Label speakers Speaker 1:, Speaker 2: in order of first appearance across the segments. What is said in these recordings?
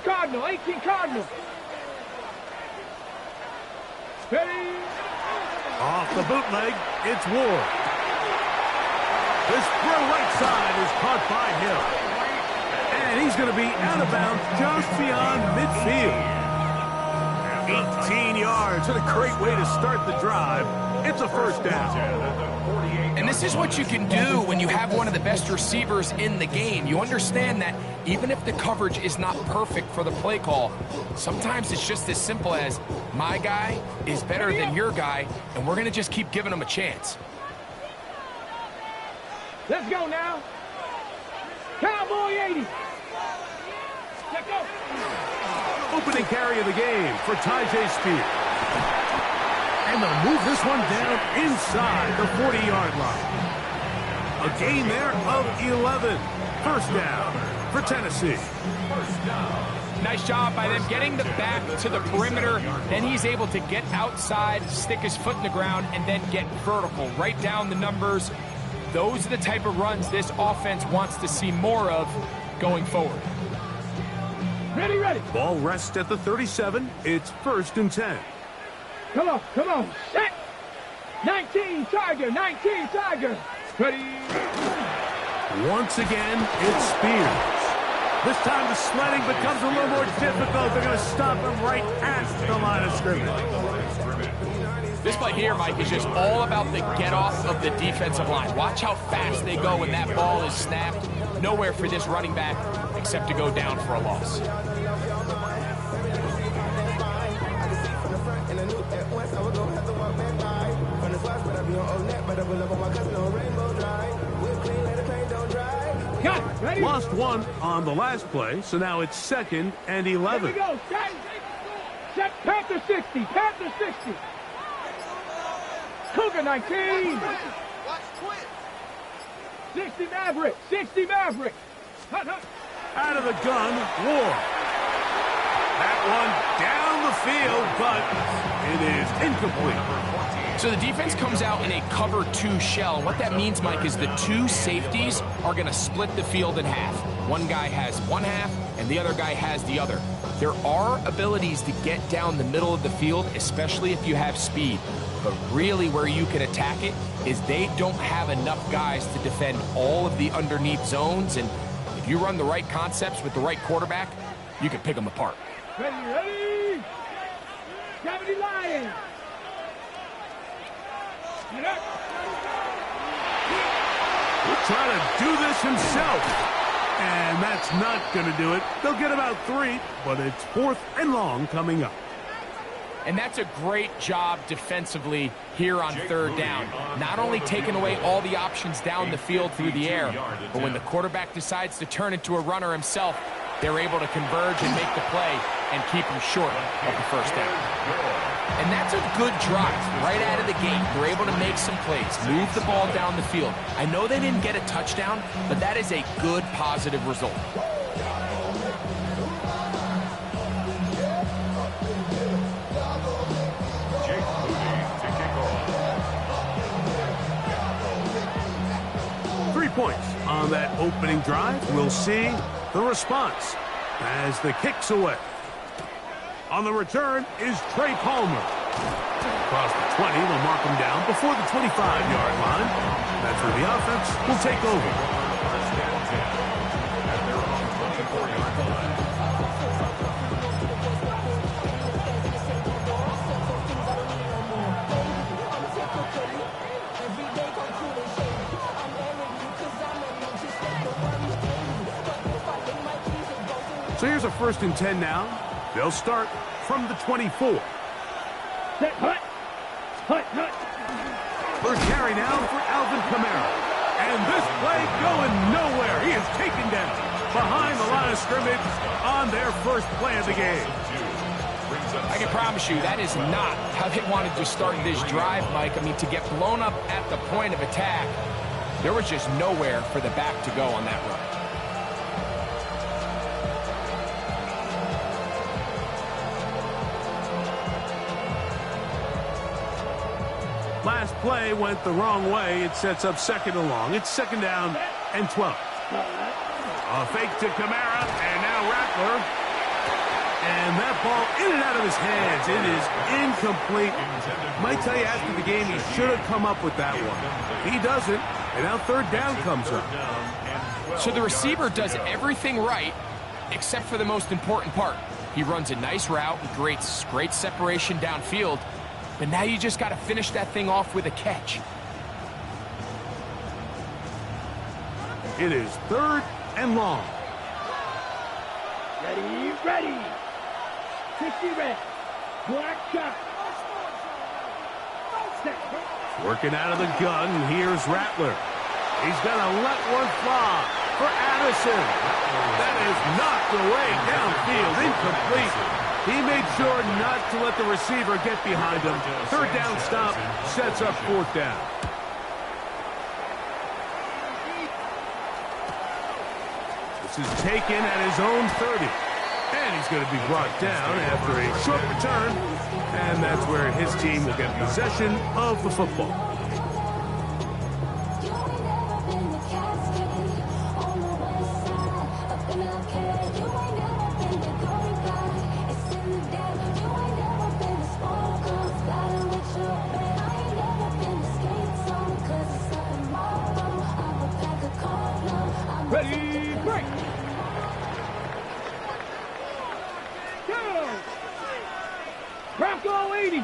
Speaker 1: Cardinal, 18 Cardinal. Ready?
Speaker 2: Off the bootleg, it's Ward. This throw right side is caught by Hill. And he's going to be out of bounds just beyond midfield. 18 yards, and a great way to start the drive. It's a first down.
Speaker 3: And this is what you can do when you have one of the best receivers in the game. You understand that even if the coverage is not perfect for the play call, sometimes it's just as simple as my guy is better than your guy, and we're going to just keep giving him a chance.
Speaker 1: Let's go now. Cowboy 80. Let's go.
Speaker 2: Opening carry of the game for Tyjae Spears. And they'll move this one down inside the 40-yard line. A gain there of 11. First down for Tennessee.
Speaker 3: Nice job by them getting the back to the perimeter. Then he's able to get outside, stick his foot in the ground, and then get vertical. Right down the numbers. Those are the type of runs this offense wants to see more of going forward.
Speaker 1: Ready, ready.
Speaker 2: Ball rests at the 37. It's 1st and 10.
Speaker 1: Come on, come on. Set. 19 Tiger, 19 Tiger. Ready.
Speaker 2: Once again, it's Spears. This time the sledding becomes a little more difficult. They're going to stop him right at the line of scrimmage.
Speaker 3: This play here, Mike, is just all about the get-off of the defensive line. Watch how fast they go when that ball is snapped. Nowhere for this running back except to go down for a loss.
Speaker 2: Lost one on the last play, so now it's 2nd and 11.
Speaker 1: Here we go. Set. Panther 60. Panther 60. Cougar 19. 60 Maverick. 60 Maverick. Hut, hut.
Speaker 2: Out of the gun, Ward. That one down the field, but it is incomplete.
Speaker 3: So the defense comes out in a cover 2 shell. What that means, Mike, is the 2 safeties are going to split the field in half. One guy has one half, and the other guy has the other. There are abilities to get down the middle of the field, especially if you have speed. But really where you can attack it is they don't have enough guys to defend all of the underneath zones. And if you run the right concepts with the right quarterback, you can pick them apart.
Speaker 1: Ready, ready. 70 Lions.
Speaker 2: He'll try to do this himself. And that's not going to do it. They'll get about 3, but it's 4th and long coming up.
Speaker 3: And that's a great job defensively here on 3rd down. Not only taking away all the options down the field through the air, but when the quarterback decides to turn into a runner himself, they're able to converge and make the play and keep him short of the 1st down. And that's a good drive right out of the gate. They're able to make some plays, move the ball down the field. I know they didn't get a touchdown, but that is a good, positive result.
Speaker 2: Points on that opening drive. We'll see the response as the kick's away. On the return is Trey Palmer. Across the 20, they'll mark him down before the 25-yard line. That's where the offense will take over. So here's a 1st and 10 now. They'll start from the 24.
Speaker 1: Set, hut. Hut, hut.
Speaker 2: First carry now for Alvin Kamara. And this play going nowhere. He is taken down behind the line of scrimmage on their first play of the game.
Speaker 3: I can promise you that is not how they wanted to start this drive, Mike. I mean, to get blown up at the point of attack, there was just nowhere for the back to go on that run.
Speaker 2: Last play went the wrong way. It sets up 2nd and long. It's 2nd down and 12. A fake to Kamara, and now Rattler that ball in and out of his hands. It is incomplete. Might tell you after the game he should have come up with that one. He doesn't, and now third down comes up.
Speaker 3: So the receiver does everything right except for the most important part. He runs a nice route and creates great separation downfield, but now you just got to finish that thing off with a catch.
Speaker 2: It is third and long.
Speaker 1: Ready, ready. 60 red. Black shot.
Speaker 2: Working out of the gun, here's Rattler. He's going to let one fly for Addison. That is knocked away downfield, incomplete. He made sure not to let the receiver get behind him. Third down stop sets up fourth down. This is taken at his own 30. And he's going to be brought down after a short return. And that's where his team will get possession of the football.
Speaker 1: Ready, break. Go. Bronco 80.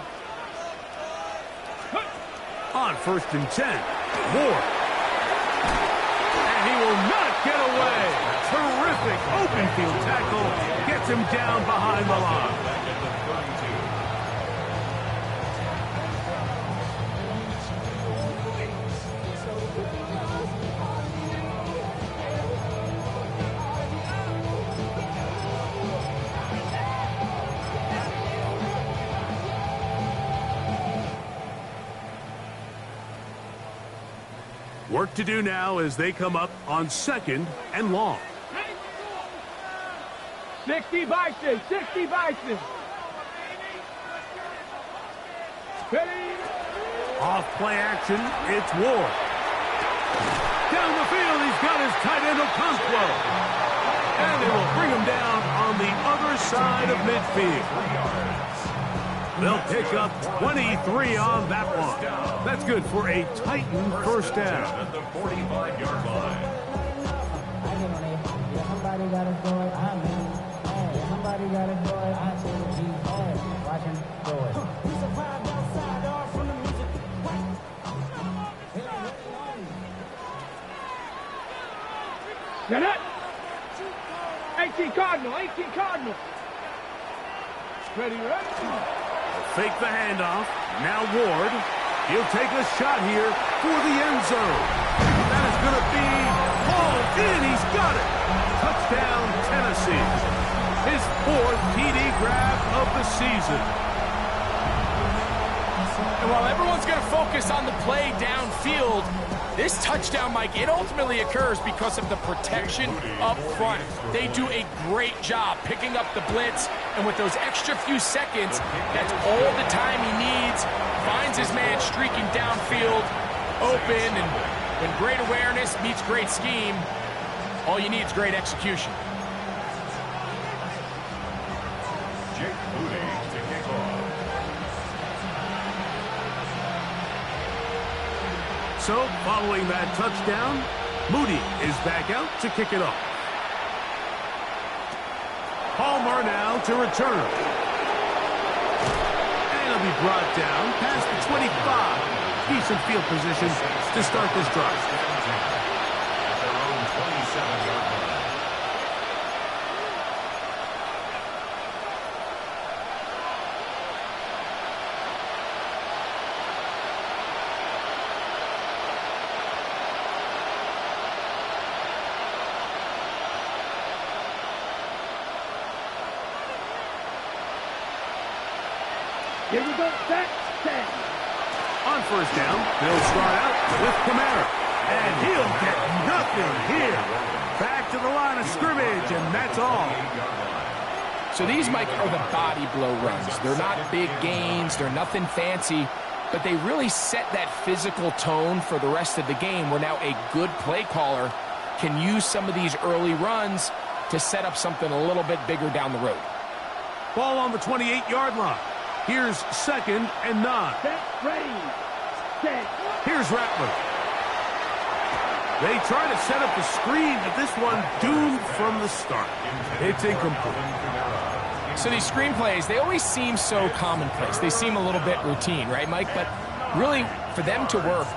Speaker 2: On 1st and 10, Ward. And he will not get away. Terrific open field tackle. Gets him down behind the line. Work to do now as they come up on 2nd and long.
Speaker 1: 60 Bison, 60 Bison. Ready.
Speaker 2: Off play action, it's Ward. Down the field, he's got his tight end Okonkwo. And they will bring him down on the other side of midfield. They'll pick up 23 on that one. That's good for a Titan first down.
Speaker 4: At the 45-yard line.
Speaker 5: Somebody got to do it. I'm in. Hey, somebody got to do it. I say G. Hey, watch him do it. We survived outside off from the music.
Speaker 1: Get it. 18 Cardinal, 18 Cardinal. Ready, ready.
Speaker 2: Fake the handoff. Now Ward. He'll take a shot here for the end zone. That is going to be hauled in. He's got it. Touchdown, Tennessee. His 4th TD grab of the season.
Speaker 3: And while everyone's going to focus on the play downfield, this touchdown, Mike, it ultimately occurs because of the protection up front. They do a great job picking up the blitz, and with those extra few seconds, that's all the time he needs. Finds his man streaking downfield, open, and when great awareness meets great scheme, all you need is great execution.
Speaker 4: Jake Moody to kick off.
Speaker 2: So, following that touchdown, Moody is back out to kick it off. Palmer now to return. And he'll be brought down past the 25. Decent field position to start this drive.
Speaker 4: At their own 27-yard line.
Speaker 1: Here we go. Set.
Speaker 2: On first down, they'll start out with Kamara. And he'll get nothing here. Back to the line of scrimmage, and that's all.
Speaker 3: So these, Mike, are the body blow runs. They're not big gains. They're nothing fancy. But they really set that physical tone for the rest of the game where now a good play caller can use some of these early runs to set up something a little bit bigger down the road.
Speaker 2: Ball on the 28-yard line. Here's 2nd and 9.
Speaker 1: Set, ready, set.
Speaker 2: Here's Rattler. They try to set up the screen, but this one doomed from the start. It's incomplete.
Speaker 3: So these screenplays, they always seem so commonplace. They seem a little bit routine, right, Mike? But really, for them to work,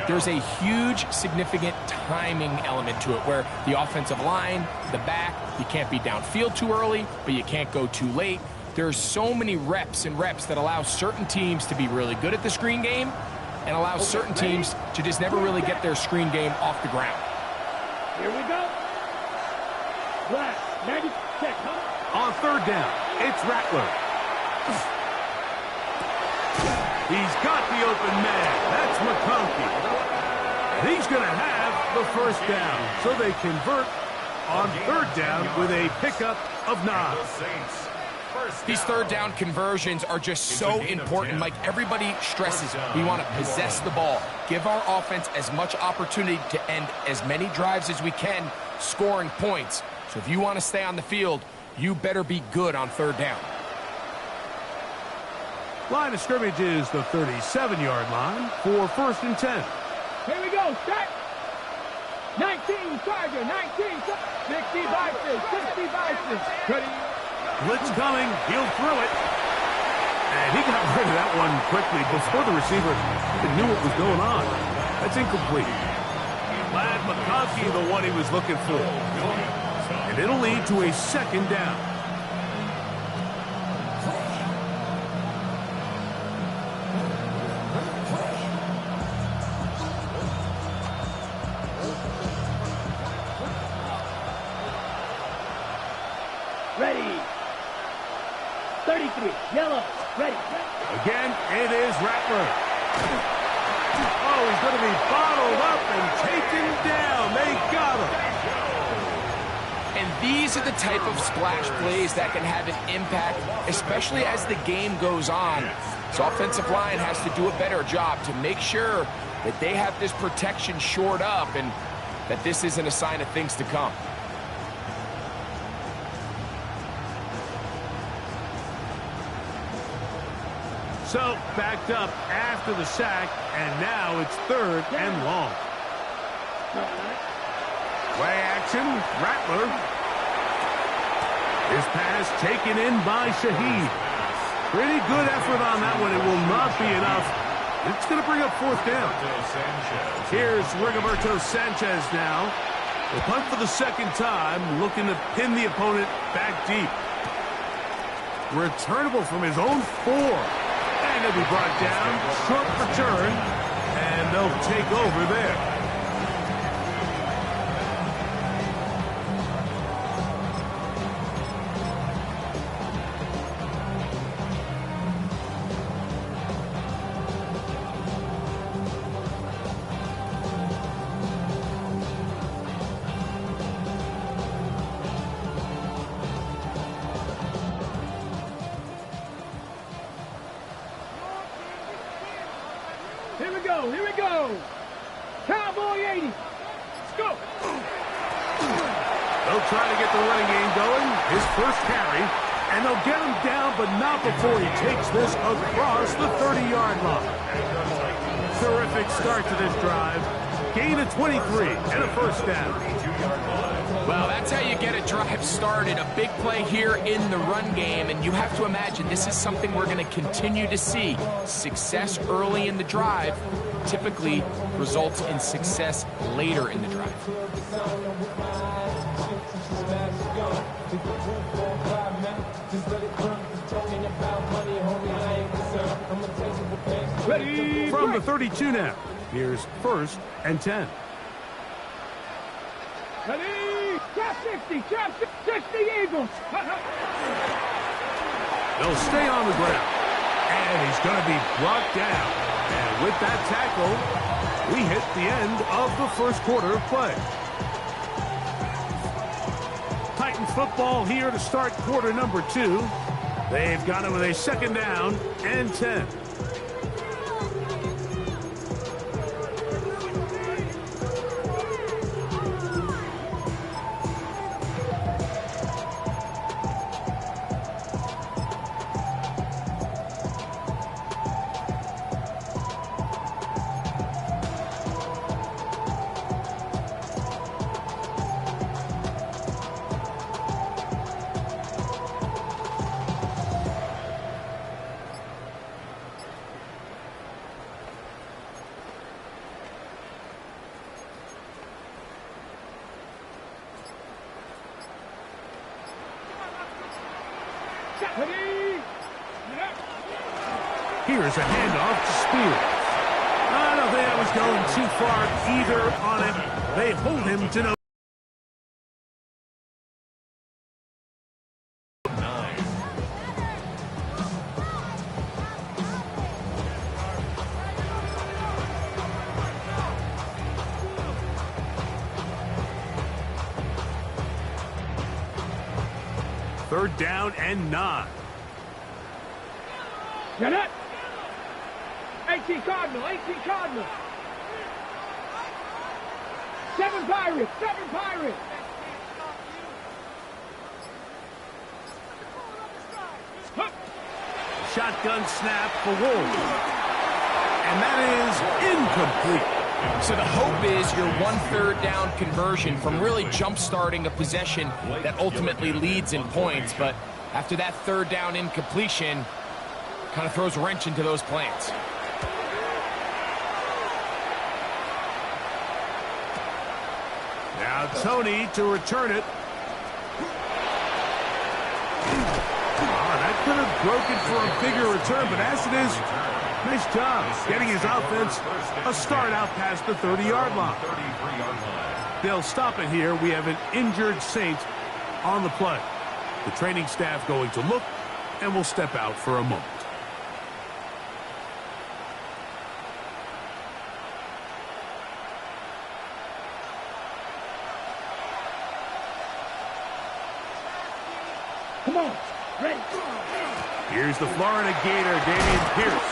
Speaker 3: there's a huge, significant timing element to it where the offensive line, the back, you can't be downfield too early, but you can't go too late. There's so many reps and reps that allow certain teams to be really good at the screen game and allow certain teams to just never really get their screen game off the ground.
Speaker 1: Here we go. Black, 90, check, huh?
Speaker 2: On 3rd down, it's Rattler. He's got the open man. That's McConkey. And he's going to have the 1st down. So they convert on 3rd down with a pickup of 9.
Speaker 3: These 3rd down conversions are just so important. Mike, everybody stresses we want to possess the ball, give our offense as much opportunity to end as many drives as we can, scoring points. So if you want to stay on the field, you better be good on 3rd down.
Speaker 2: Line of scrimmage is the 37-yard line for 1st and 10.
Speaker 1: Here we go, start. 19, Charger, 19, 60 Bison, 60 Bison. Ready.
Speaker 2: Blitz coming, he'll throw it. And he got rid of that one quickly before the receiver even knew what was going on. That's incomplete. Glad McConkey, the one he was looking for. And it'll lead to a 2nd down.
Speaker 1: Ready. 33, yellow, ready.
Speaker 2: Again, it is Rattler. Oh, he's going to be bottled up and taken down. They got him.
Speaker 3: And these are the type of splash plays that can have an impact, especially as the game goes on. So offensive line has to do a better job to make sure that they have this protection shored up and that this isn't a sign of things to come.
Speaker 2: So, backed up after the sack, and now it's 3rd and long. Play action, Rattler. His pass taken in by Shaheed. Pretty good effort on that one. It will not be enough. It's going to bring up 4th down. Here's Rigoberto Sanchez now. Will punt for the 2nd time, looking to pin the opponent back deep. Returnable from his own 4. And he'll be brought down, short return, and they'll take over there.
Speaker 1: Here we go. Cowboy 80. Let's go.
Speaker 2: They'll try to get the running game going. His 1st carry. And they'll get him down, but not before he takes this across the 30-yard line. Terrific start to this drive. Gain of 23 and a 1st down.
Speaker 3: Well, that's how you get a drive started. A big play here in the run game, and you have to imagine this is something we're going to continue to see. Success early in the drive typically results in success later in the drive.
Speaker 1: Ready.
Speaker 2: From the 32 now, here's 1st and 10.
Speaker 1: Ready. Trap 60. Trap 60 Eagles.
Speaker 2: They'll stay on the ground. And he's going to be brought down. And with that tackle, we hit the end of the 1st quarter of play. Titans football here to start quarter number 2. They've got it with a 2nd down and 10.
Speaker 1: Ready?
Speaker 2: Here's a handoff to Spears. I don't think that was going too far either on it. They hold him to no. Third down and 9.
Speaker 1: Get it. 18 Cardinal, 18 Cardinal. 7 Pirates, 7 Pirates. Huh.
Speaker 2: Shotgun snap for Wolves. And that is incomplete.
Speaker 3: So the hope is your 1 3rd down conversion from really jump-starting a possession that ultimately leads in points. But after that 3rd down incompletion, kind of throws a wrench into those plans.
Speaker 2: Now Tony to return it. That could have broken for a bigger return, but as it is, nice job getting his offense a start out past the 30-yard line. They'll stop it here. We have an injured Saint on the play. The training staff going to look, and will step out for a moment.
Speaker 1: Come on, ready.
Speaker 2: Here's the Florida Gator, Damian Pierce.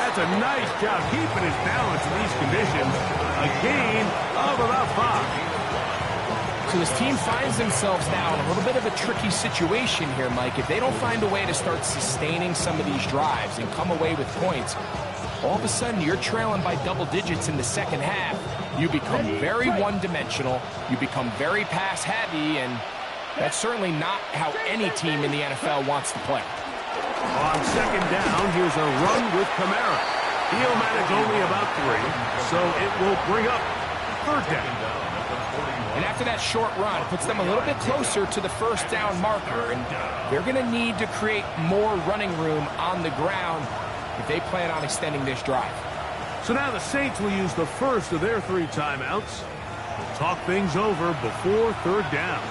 Speaker 2: That's a nice job keeping his balance in these conditions. A gain of about 5.
Speaker 3: So this team finds themselves now in a little bit of a tricky situation here, Mike. If they don't find a way to start sustaining some of these drives and come away with points, all of a sudden you're trailing by double digits in the second half. You become very one-dimensional. You become very pass-heavy, and that's certainly not how any team in the NFL wants to play.
Speaker 2: On second down, here's a run with Kamara. He'll manage only about 3, so it will bring up 3rd down.
Speaker 3: And after that short run, it puts them a little bit closer to the 1st down marker, and they're going to need to create more running room on the ground if they plan on extending this drive.
Speaker 2: So now the Saints will use the first of their 3 timeouts. Talk things over before 3rd down.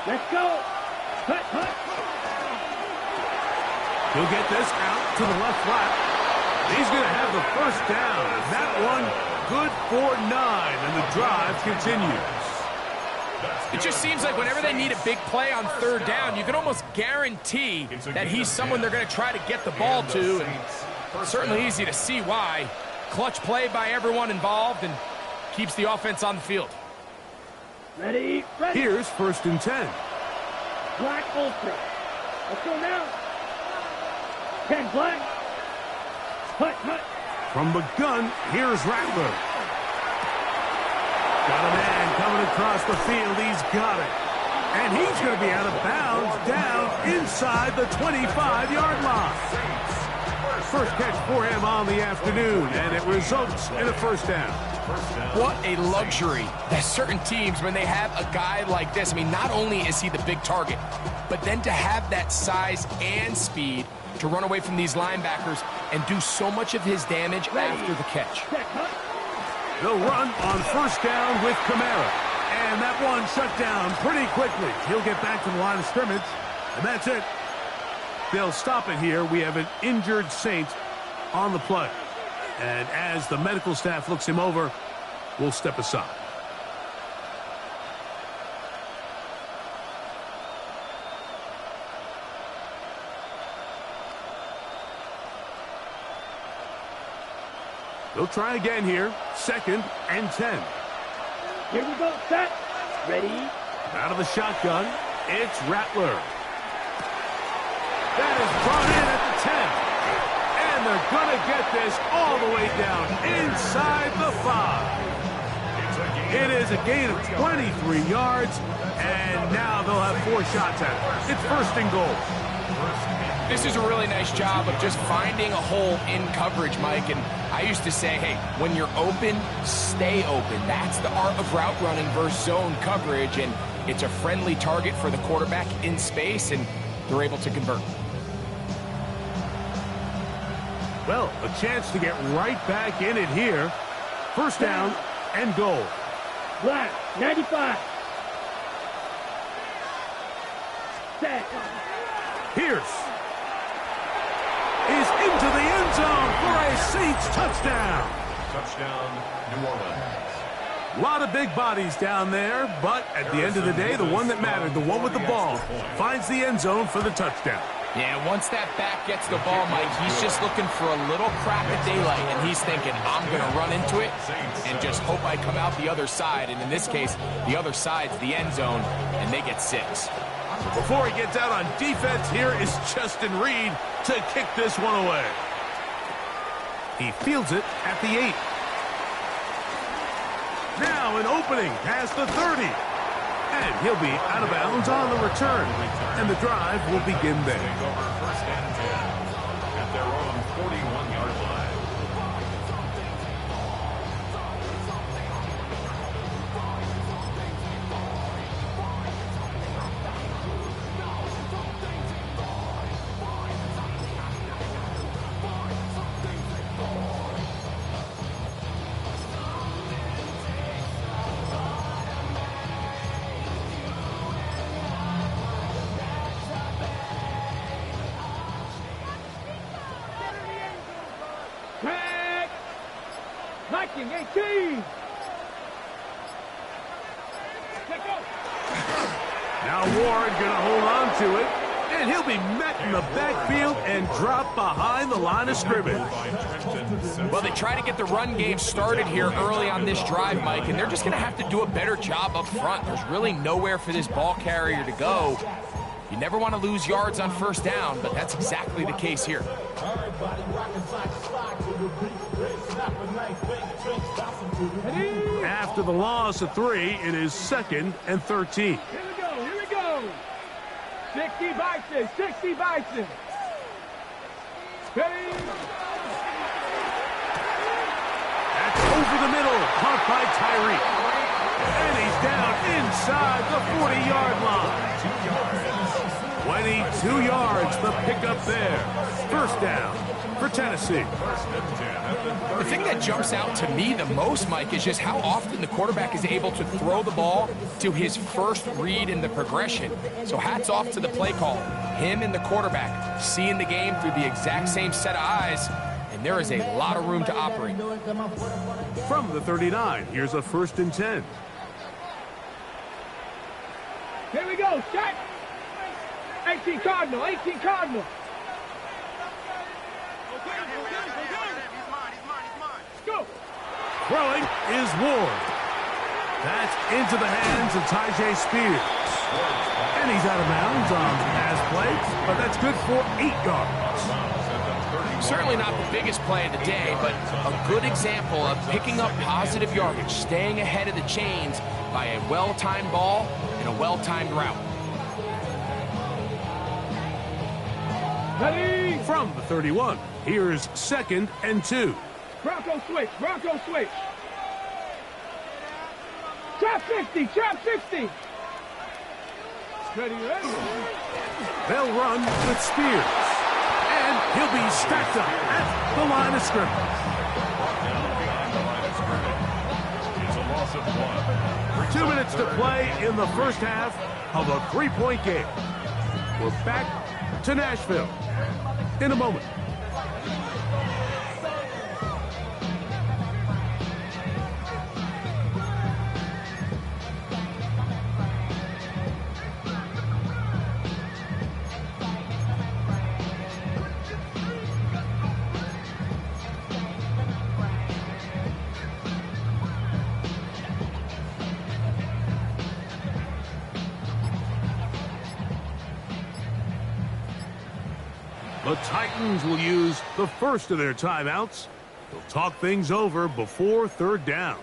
Speaker 1: Let's go. Hut, hut.
Speaker 2: He'll get this out to the left flat. He's going to have the 1st down. That one good for 9, and the drive continues.
Speaker 3: It just seems like whenever they need a big play on 3rd down, you can almost guarantee that he's someone they're going to try to get the ball to. And it's certainly easy to see why. Clutch play by everyone involved and keeps the offense on the field.
Speaker 1: Ready, ready.
Speaker 2: Here's 1st and 10.
Speaker 1: Black Ultra. Let's go now. 10 black. Hut, hut.
Speaker 2: From the gun, here's Rattler. Got a man coming across the field. He's got it. And he's going to be out of bounds down inside the 25-yard line. First catch for him on the afternoon, and it results in a 1st down.
Speaker 3: What a luxury that certain teams, when they have a guy like this, I mean, not only is he the big target, but then to have that size and speed to run away from these linebackers and do so much of his damage after the catch.
Speaker 2: They'll run on 1st down with Kamara. And that one shut down pretty quickly. He'll get back to the line of scrimmage, and that's it. They'll stop it here. We have an injured Saint on the play. And as the medical staff looks him over, we'll step aside. They'll try again here. 2nd and 10.
Speaker 1: Here we go. Set. Ready.
Speaker 2: Out of the shotgun, it's Rattler. That is brought in at the 10. And they're going to get this all the way down inside the 5. It is a gain of 23 yards, and now they'll have 4 shots at it. It's 1st and goal.
Speaker 3: This is a really nice job of just finding a hole in coverage, Mike, and I used to say, hey, when you're open, stay open. That's the art of route running versus zone coverage, and it's a friendly target for the quarterback in space, and they're able to convert.
Speaker 2: Well, a chance to get right back in it here. First down and goal.
Speaker 1: Black, 95. Set.
Speaker 2: Pierce is into the end zone for a Saints touchdown.
Speaker 4: Touchdown, New Orleans.
Speaker 2: A lot of big bodies down there, but at the end of the day, the one that mattered, the one with the ball, finds the end zone for the touchdown.
Speaker 3: Yeah, once that back gets the ball, Mike, he's just looking for a little crack of daylight, and he's thinking, I'm going to run into it and just hope I come out the other side. And in this case, the other side's the end zone, and they get 6.
Speaker 2: Before he gets out on defense, here is Justin Reed to kick this one away. He fields it at the 8. Now an opening past the 30. And he'll be out of bounds on the return. And the drive will begin there.
Speaker 4: Take over first and 10 at their own 41-yard line.
Speaker 1: Tag. Viking, 18. Let go.
Speaker 2: Now Ward going to hold on to it. And he'll be met in the backfield and dropped behind the line of scrimmage.
Speaker 3: Well, they try to get the run game started here early on this drive, Mike, and they're just going to have to do a better job up front. There's really nowhere for this ball carrier to go. You never want to lose yards on first down, but that's exactly the case here.
Speaker 2: After the loss of 3, it is 2nd and 13.
Speaker 1: Here we go, here we go. 60 Bison, 60 Bison. Ready?
Speaker 2: That's over the middle, caught by Tyreek. And he's down inside the 40-yard line. 22 yards, the pickup there. First down for Tennessee.
Speaker 3: The thing that jumps out to me the most, Mike, is just how often the quarterback is able to throw the ball to his first read in the progression. So hats off to the play call. Him and the quarterback seeing the game through the exact same set of eyes, and there is a lot of room to operate.
Speaker 2: From the 39, here's a 1st and 10.
Speaker 1: Here we go, shot. 18 Cardinal, 18 Cardinal. Go.
Speaker 2: Throwing is Ward. That's into the hands of Tyjae Spears. And he's out of bounds on the pass play, but that's good for 8 yards.
Speaker 3: Certainly not the biggest play of the day, but a good example of picking up positive yardage, staying ahead of the chains by a well-timed ball and a well-timed route.
Speaker 1: Ready?
Speaker 2: From the 31, here's 2nd and 2.
Speaker 1: Bronco switch, Bronco switch. Trap 50, trap 60. Ready, ready.
Speaker 2: They'll run with Spears. And he'll be stacked up at the line of scrimmage.
Speaker 4: It's a loss of 1.
Speaker 2: 2 minutes to play in the first half of a 3-point game. We're back to Nashville in a moment. The Titans will use the first of their timeouts. They'll talk things over before 3rd down.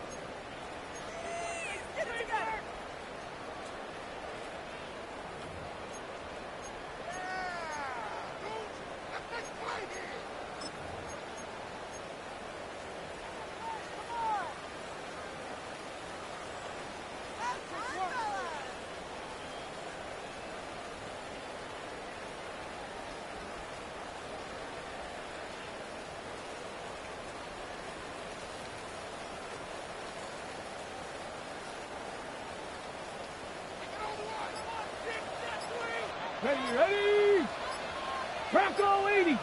Speaker 1: Ready. Bronco 80.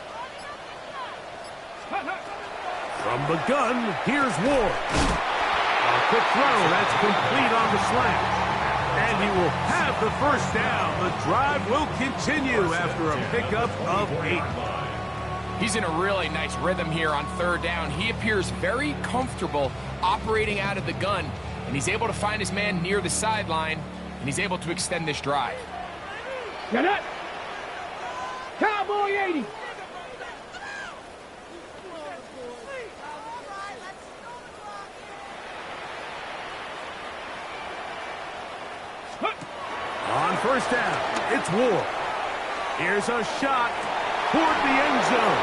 Speaker 2: From the gun, here's Ward. A quick throw, that's complete on the slant. And he will have the first down. The drive will continue after a pickup of 8.
Speaker 3: He's in a really nice rhythm here on third down. He appears very comfortable operating out of the gun, and he's able to find his man near the sideline, and he's able to extend this drive.
Speaker 1: Get it. Cowboy 80.
Speaker 2: On first down, it's Ward. Here's a shot toward the end zone.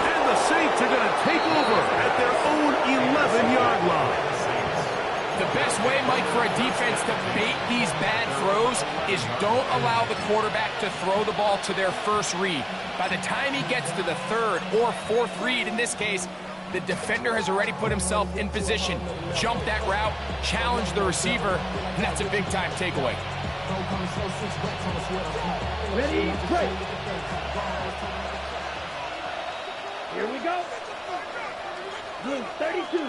Speaker 2: And the Saints are going to take over at their own 11-yard line.
Speaker 3: The best way, Mike, for a defense to bait these bad throws is don't allow the quarterback to throw the ball to their first read. By the time he gets to the third or fourth read, in this case, the defender has already put himself in position, jump that route, challenge the receiver, and that's a big-time takeaway.
Speaker 1: Ready, break. Here we go. Blue 32.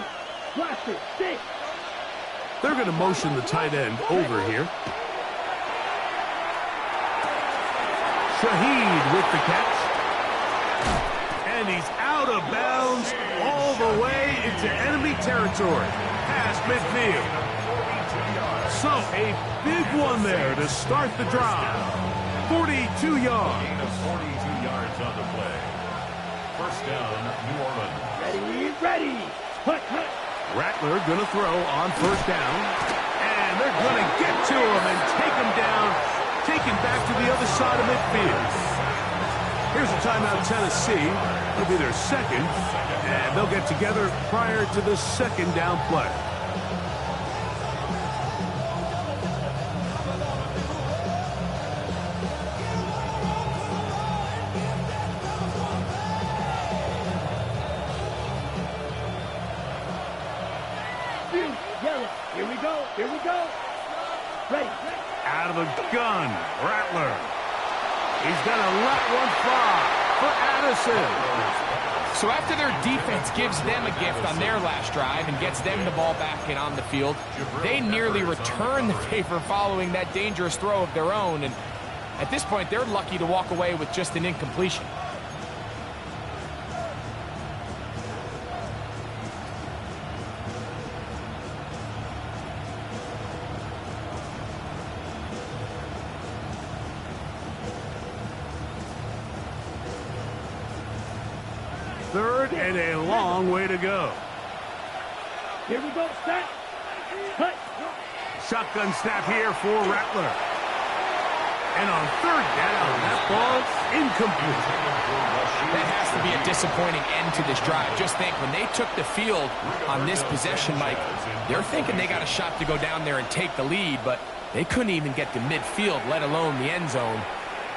Speaker 1: Watch it. 6.
Speaker 2: They're going to motion the tight end over here. Shaheed with the catch. And he's out of bounds all the way into enemy territory, past midfield. So a big one there to start the drive. 42 yards.
Speaker 4: Gain of 42 yards on the play. First down, New Orleans.
Speaker 1: Ready. Hut.
Speaker 2: Rattler going to throw on first down. And they're going to get to him and take him down, take him back to the other side of midfield. Here's a timeout, Tennessee. It'll be their second, and they'll get together prior to the second down play.
Speaker 1: Yellow. Here we go. Ready.
Speaker 2: Out of the gun, Rattler. He's going to let one fly for Addison.
Speaker 3: So after their defense gives them a gift on their last drive and gets them the ball back and on the field, they nearly return the favor following that dangerous throw of their own. And at this point, they're lucky to walk away with just an incompletion.
Speaker 2: Third and a long way to go.
Speaker 1: Here we go. Set. Cut.
Speaker 2: Shotgun snap here for Rattler. And on third down, that ball's incomplete.
Speaker 3: That has to be a disappointing end to this drive. Just think, when they took the field on this possession, Mike, they're thinking they got a shot to go down there and take the lead, but they couldn't even get to midfield, let alone the end zone.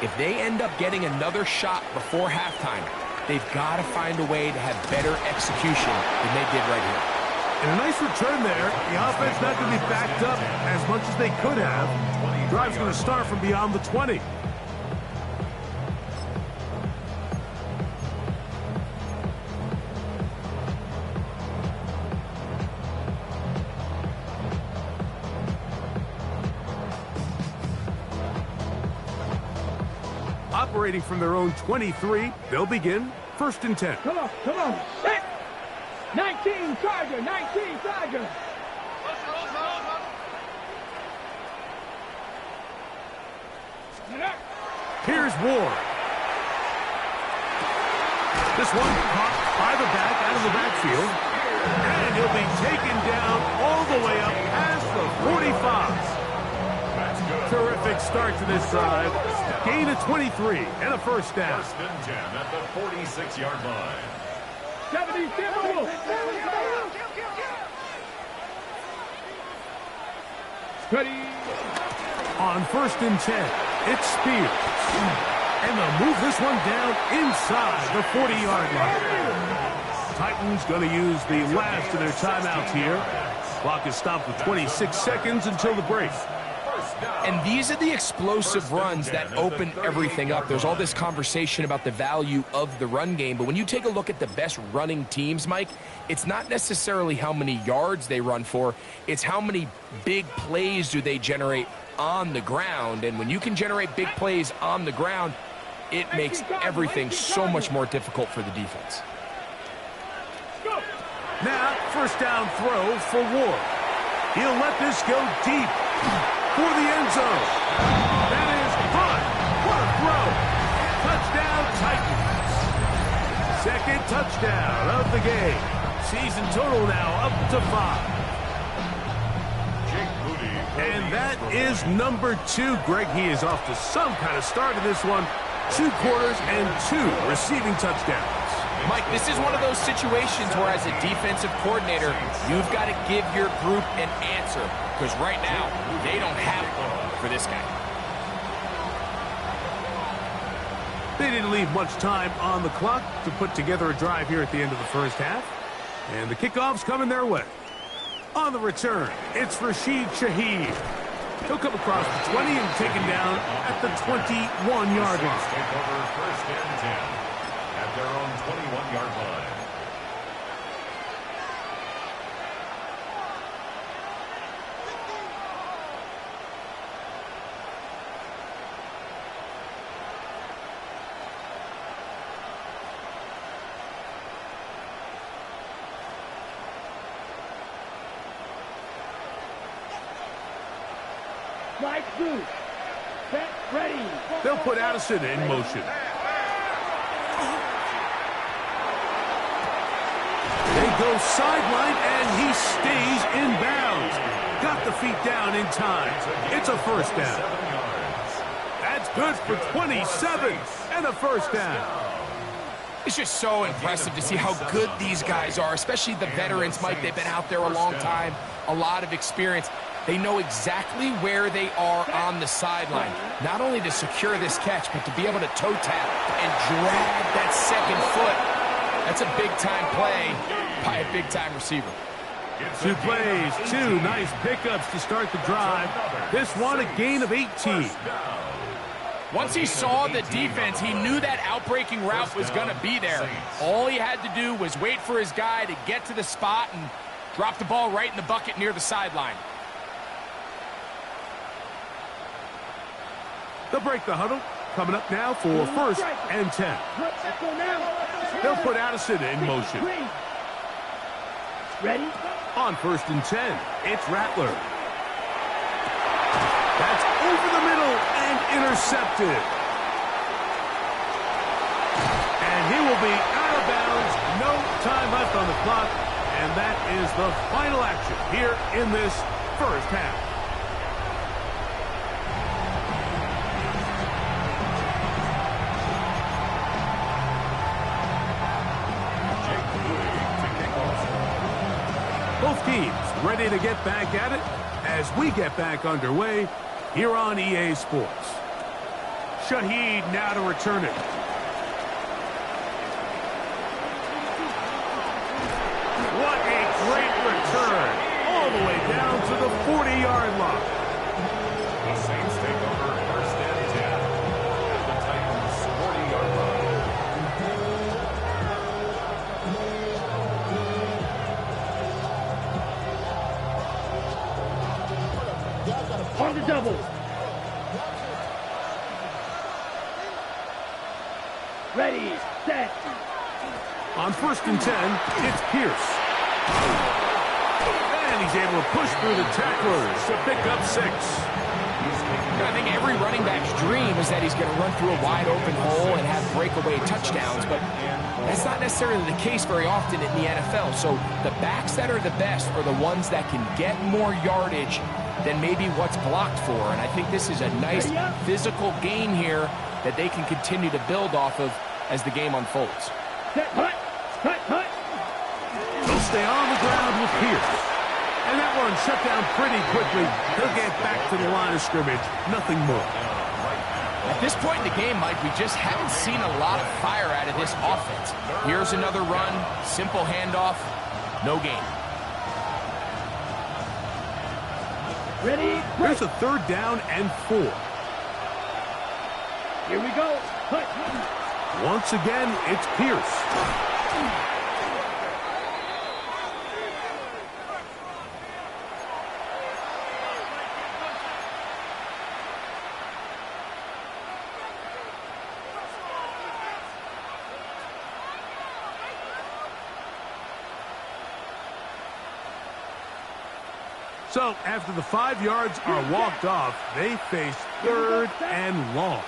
Speaker 3: If they end up getting another shot before halftime, they've got to find a way to have better execution than they did right here.
Speaker 2: And a nice return there. The offense not going to be backed up as much as they could have. Drive's going to start from beyond the 20. Operating from their own 23, they'll begin first and 10.
Speaker 1: Come on. Set. 19 Charger.
Speaker 2: Here's Ward. This one caught by the back out of the backfield. And he'll be taken down all the way up past the 45. Terrific start to this drive. Gain of 23 and a first down.
Speaker 4: First and 10 at the 46-yard line.
Speaker 1: 70 Timberwolves. Ready.
Speaker 2: On first and 10, it's Spears. And they'll move this one down inside the 40-yard line. Titans going to use the last of their timeouts here. Clock is stopped with 26 seconds until the break.
Speaker 3: And these are the explosive runs that open everything up. There's all this conversation about the value of the run game, but when you take a look at the best running teams, Mike, it's not necessarily how many yards they run for, it's how many big plays do they generate on the ground. And when you can generate big plays on the ground, it makes everything so much more difficult for the defense.
Speaker 2: Now, first down throw for Ward. He'll let this go deep for the end zone. That is fun. What a throw. Touchdown Titans. Second touchdown of the game. Season total now up to 5. And that is number 2. Greg, he is off to some kind of start in this one. 2 quarters and 2 receiving touchdowns.
Speaker 3: Mike, this is one of those situations where as a defensive coordinator, you've got to give your group an answer, because right now, they don't have one for this guy.
Speaker 2: They didn't leave much time on the clock to put together a drive here at the end of the first half. And the kickoff's coming their way. On the return, it's Rashid Shaheed. He'll come across the 20 and taken down at the 21-yard line.
Speaker 4: Take over first and 10 at their own 21-yard line.
Speaker 1: Right two. Set, ready.
Speaker 2: They'll put Addison in motion. They go sideline, and he stays in bounds. Got the feet down in time. It's a first down. That's good for 27 and a first down.
Speaker 3: It's just so impressive to see how good these guys are, especially the veterans, Mike. They've been out there a long time, a lot of experience. They know exactly where they are on the sideline, not only to secure this catch, but to be able to toe tap and drag that second foot. That's a big-time play by a big-time receiver.
Speaker 2: 2 plays, 2 nice pickups to start the drive. This one, a gain of 18.
Speaker 3: Once he saw the defense, he knew that outbreaking route was going to be there. All he had to do was wait for his guy to get to the spot and drop the ball right in the bucket near the sideline.
Speaker 2: They'll break the huddle. Coming up now for first and 10. They'll put Addison in motion.
Speaker 1: Ready?
Speaker 2: On first and 10, it's Rattler. That's over the middle and intercepted. And he will be out of bounds. No time left on the clock. And that is the final action here in this first half. Both teams ready to get back at it as we get back underway here on EA Sports. Shaheed now to return it. What a great return. All the way down to the 40-yard line.
Speaker 4: The Saints take over first and 10 at the Titans' 40-yard line.
Speaker 1: On the double. Ready, set.
Speaker 2: On first and 10, it's Pierce. And he's able to push through the tacklers to pick up 6.
Speaker 3: I think every running back's dream is that he's going to run through a wide open hole and have breakaway touchdowns, but that's not necessarily the case very often in the NFL. So the backs that are the best are the ones that can get more yardage than maybe what's blocked for. And I think this is a nice physical game here that they can continue to build off of as the game unfolds.
Speaker 1: Set, hut, hut, hut.
Speaker 2: He'll stay on the ground with Pierce. And that one shut down pretty quickly. He'll get back to the line of scrimmage. Nothing more.
Speaker 3: At this point in the game, Mike, we just haven't seen a lot of fire out of this offense. Here's another run, simple handoff, no gain.
Speaker 1: Ready?
Speaker 2: Here's a 3rd down and 4.
Speaker 1: Here we go. Hut.
Speaker 2: Once again, it's Pierce. So, after the 5 yards are walked off, they face 3rd and long.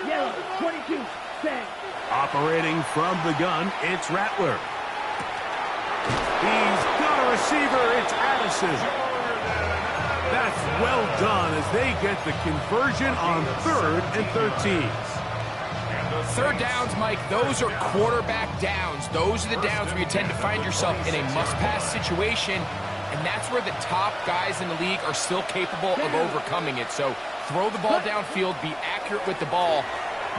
Speaker 1: Yellow, 22, set.
Speaker 2: Operating from the gun, it's Rattler. He's got a receiver, it's Addison. That's well done as they get the conversion on 3rd and 13.
Speaker 3: 3rd downs, Mike, those are quarterback downs. Those are the downs where you tend to find yourself in a must-pass situation, and that's where the top guys in the league are still capable of overcoming it. So throw the ball downfield, be accurate with the ball.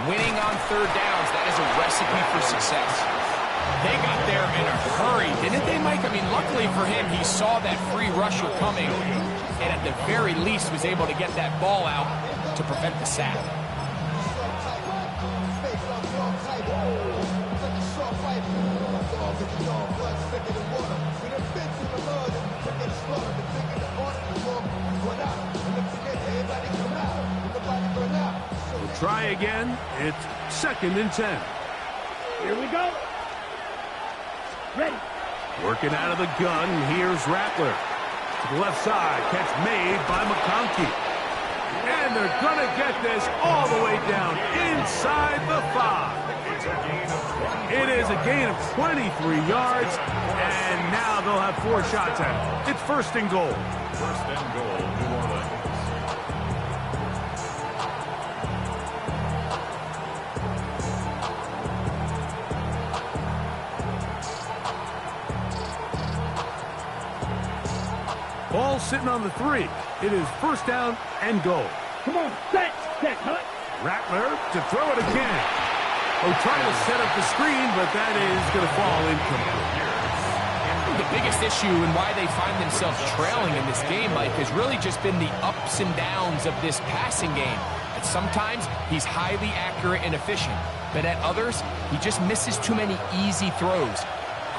Speaker 3: Winning on 3rd downs, that is a recipe for success. They got there in a hurry, didn't they, Mike? I mean, luckily for him, he saw that free rusher coming, and at the very least was able to get that ball out to prevent the sack.
Speaker 2: Try again. It's 2nd and 10.
Speaker 1: Here we go. Ready.
Speaker 2: Working out of the gun, here's Rattler. To the left side, catch made by McConkey. And they're going to get this all the way down inside the 5. It is a gain of 23 yards, and now they'll have 4 shots at it. It's 1st and goal.
Speaker 4: 1st and goal, New Orleans.
Speaker 2: Ball sitting on the 3. It is 1st down and goal.
Speaker 1: Come on, set, Hut.
Speaker 2: Rattler to throw it again. Oh, trying to set up the screen, but that is going to fall incomplete.
Speaker 3: The biggest issue and why they find themselves trailing in this game, Mike, has really just been the ups and downs of this passing game. And sometimes he's highly accurate and efficient, but at others, he just misses too many easy throws.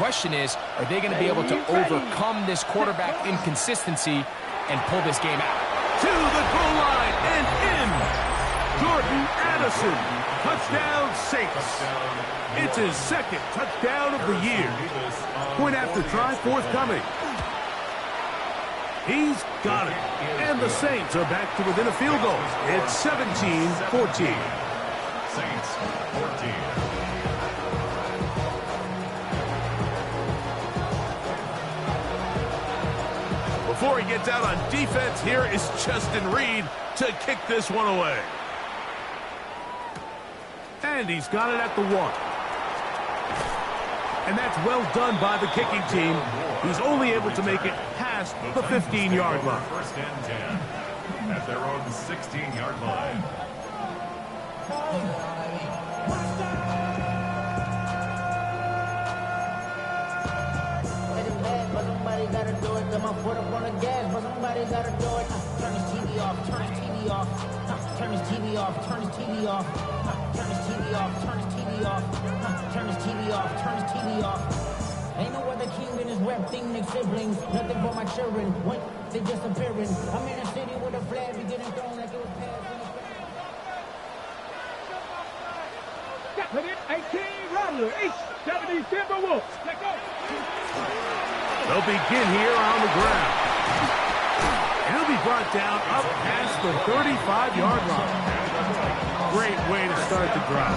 Speaker 3: Question is, are they going to be able to overcome this quarterback inconsistency and pull this game out?
Speaker 2: To the goal line and in. Jordan Addison. Touchdown, Saints. It's his 2nd touchdown of the year. Point after try forthcoming. He's got it. And the Saints are back to within a field goal. It's 17-14.
Speaker 4: Saints, 14.
Speaker 2: Before he gets out on defense, here is Justin Reed to kick this one away. And he's got it at the 1. And that's well done by the kicking team. He's only able to make it past the 15-yard line.
Speaker 4: 1st and 10 at their own 16-yard line.
Speaker 5: But somebody gotta do it. Got my foot up on the gas, but somebody gotta do it. Turn his TV off, turn his TV off. Turn his TV off, turn his TV off. Turn his TV off, turn his TV off. Turn his TV off, turn his TV off. Ain't no other king in this rap thing, they siblings. Nothing but my children. What? They disappearing. I'm in a city with a flag, we getting thrown like it was past.
Speaker 1: Got it. 18, Rattler. 70 Timberwolves. Let's go.
Speaker 2: They'll begin here on the ground. And he'll be brought down up past the 35-yard line. Great way to start the drive.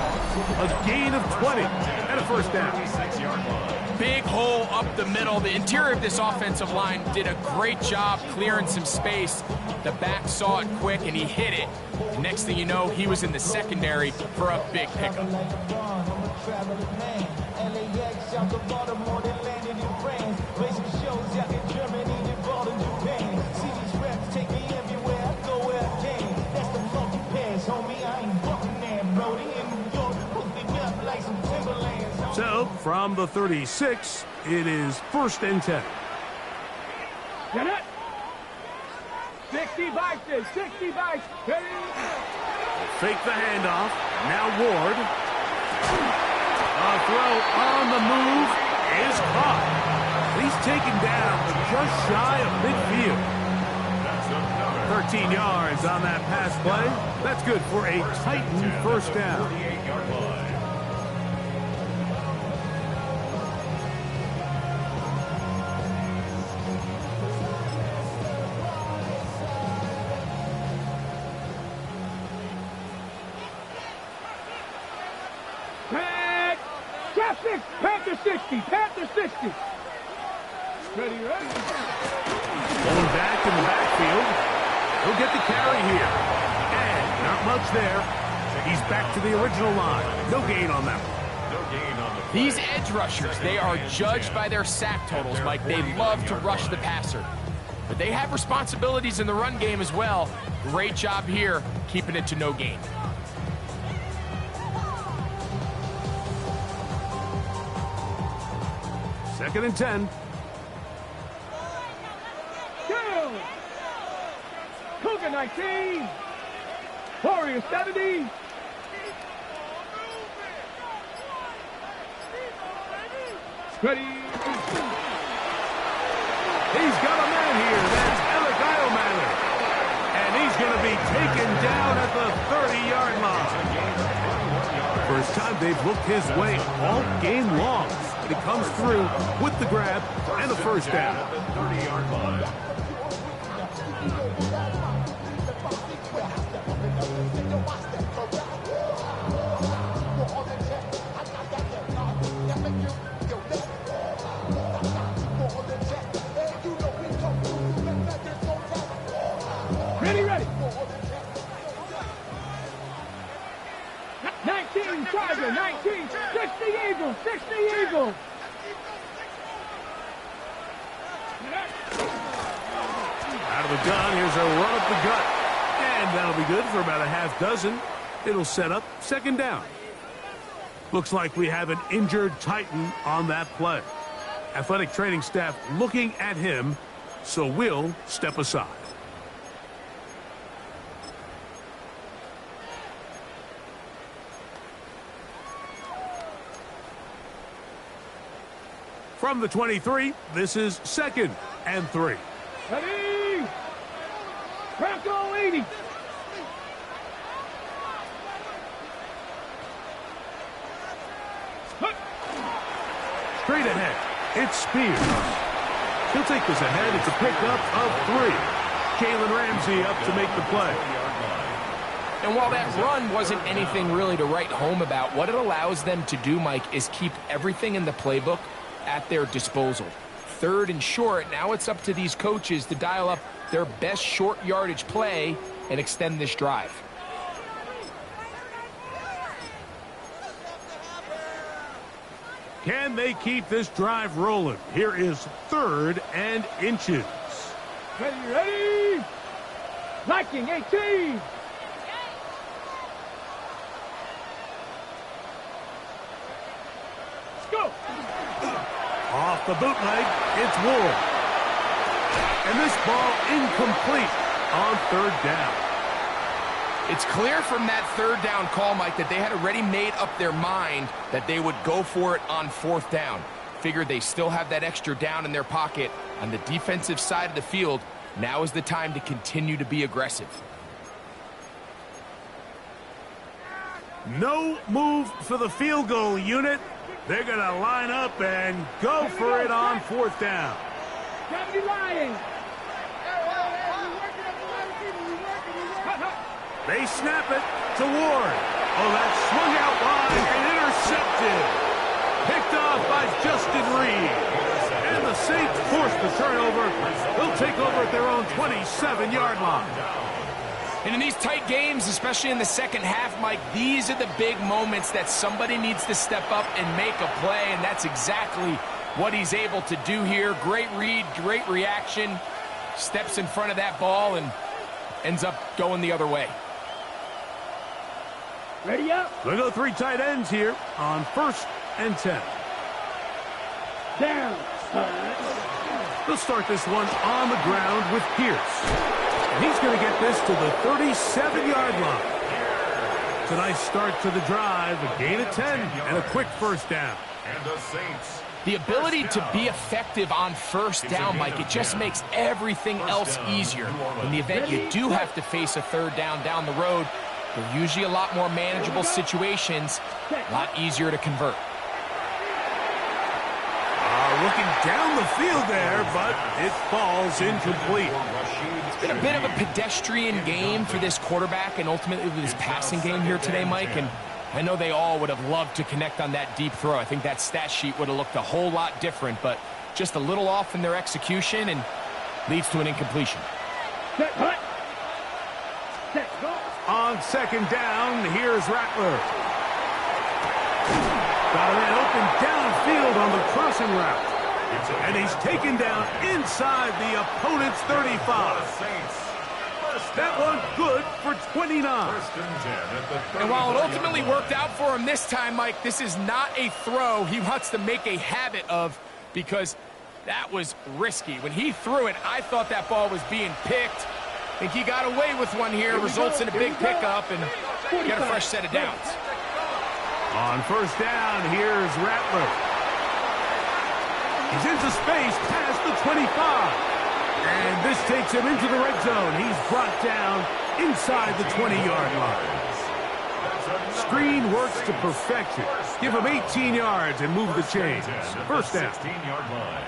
Speaker 2: A gain of 20 and a 1st down.
Speaker 4: 6-yard line.
Speaker 3: Big hole up the middle. The interior of this offensive line did a great job clearing some space. The back saw it quick, and he hit it. And next thing you know, he was in the secondary for a big pickup.
Speaker 2: So, from the 36, it is 1st and 10.
Speaker 1: Get it. 60 vices, 60 vices. Ready?
Speaker 2: Fake the handoff. Now Ward. A throw on the move is caught. He's taken down just shy of midfield. 13 yards on that pass play. That's good for a Titan first down.
Speaker 1: Panther 60, Panther 60. Ready, ready.
Speaker 2: Going back in the backfield. He'll get the carry here. And not much there. He's back to the original line. No gain on that one.
Speaker 3: These edge rushers, they are judged by their sack totals, Mike. They love to rush the passer. But they have responsibilities in the run game as well. Great job here, keeping it to no gain.
Speaker 2: Second and 10.
Speaker 1: Kill. Cougar 19. Warrior 70. Ready.
Speaker 2: He's got a man here. That's Alec Eilmaner. And he's going to be taken down at the 30-yard line. First time they've looked his way all game long. But he comes through with the grab and a first down.
Speaker 4: 30-yard line.
Speaker 1: Ready, ready. 19 Tiger, 19, 60 Eagles, 60 Eagles.
Speaker 2: Out of the gun, here's a run up the gut. And that'll be good for about a half dozen. It'll set up second down. Looks like we have an injured Titan on that play. Athletic training staff looking at him, so we'll step aside. From the 23, this is second and 3.
Speaker 1: Ready. Bronco 80.
Speaker 2: Straight ahead, it's Spears. He'll take this ahead. It's a pickup of 3. Jalen Ramsey up to make the play.
Speaker 3: And while that run wasn't anything really to write home about, what it allows them to do, Mike, is keep everything in the playbook at their disposal. Third and short, now it's up to these coaches to dial up their best short yardage play and extend this drive.
Speaker 2: Can they keep this drive rolling? Here is 3rd and inches.
Speaker 1: Ready, ready. Viking 18. Let's go.
Speaker 2: Off the bootleg, it's Ward. And this ball incomplete on 3rd down.
Speaker 3: It's clear from that 3rd down call, Mike, that they had already made up their mind that they would go for it on 4th down. Figured they still have that extra down in their pocket on the defensive side of the field. Now is the time to continue to be aggressive.
Speaker 2: No move for the field goal unit. They're going to line up and go for it on 4th down.
Speaker 1: Gotta be lying.
Speaker 2: They snap it to Ward. Oh, that's swung out wide and intercepted. Picked off by Justin Reed. And the Saints force the turnover. They'll take over at their own 27-yard line.
Speaker 3: And in these tight games, especially in the second half, Mike, these are the big moments that somebody needs to step up and make a play, and that's exactly what he's able to do here. Great read, great reaction, steps in front of that ball and ends up going the other way.
Speaker 1: Ready up.
Speaker 2: We'll go 3 tight ends here on 1st and 10.
Speaker 1: Down.
Speaker 2: They'll start this one on the ground with Pierce. And he's going to get this to the 37-yard line. It's a nice start to the drive, a gain of 10, and a quick first down.
Speaker 4: And the Saints.
Speaker 3: The ability to be effective on first down, Mike, it just makes everything else easier. In the event you do have to face a third down the road, they're usually a lot more manageable situations, a lot easier to convert.
Speaker 2: Looking down the field there, but it falls incomplete.
Speaker 3: It's been a bit of a pedestrian game for this quarterback and ultimately this passing game here today, Mike. And I know they all would have loved to connect on that deep throw. I think that stat sheet would have looked a whole lot different, but just a little off in their execution and leads to an incompletion.
Speaker 1: Set, hut. Set, go.
Speaker 2: On second down, here's Rattler. Got a man open downfield on the crossing route. And he's taken down inside the opponent's 35. That one good for 29.
Speaker 3: And while it ultimately worked out for him this time, Mike, this is not a throw he wants to make a habit of because that was risky. When he threw it, I thought that ball was being picked. I think he got away with one here, results in a big pickup, and get a fresh set of downs.
Speaker 2: On first down, here's Rattler. He's into space past the 25. And this takes him into the red zone. He's brought down inside the 20-yard line. Screen works to perfection. Give him 18 yards and move the chains. First down.
Speaker 4: 16-yard line.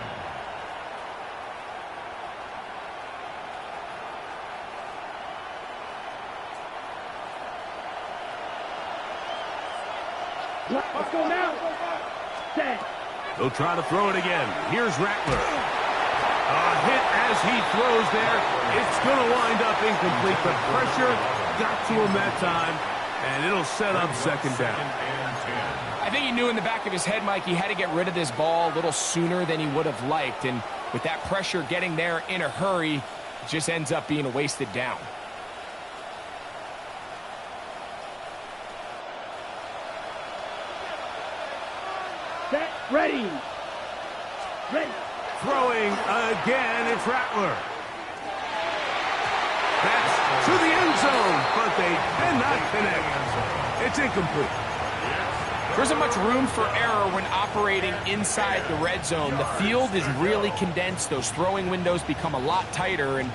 Speaker 1: Let's go now. Set.
Speaker 2: They'll try to throw it again. Here's Rattler. A hit as he throws there. It's going to wind up incomplete. The pressure got to him that time, and it'll set up second down.
Speaker 3: I think he knew in the back of his head, Mike, he had to get rid of this ball a little sooner than he would have liked. And with that pressure getting there in a hurry, it just ends up being a wasted down.
Speaker 1: Set. Ready. Ready.
Speaker 2: Throwing again, it's Rattler. That's to the end zone, but they cannot connect. It's incomplete.
Speaker 3: There isn't much room for error when operating inside the red zone. The field is really condensed. Those throwing windows become a lot tighter and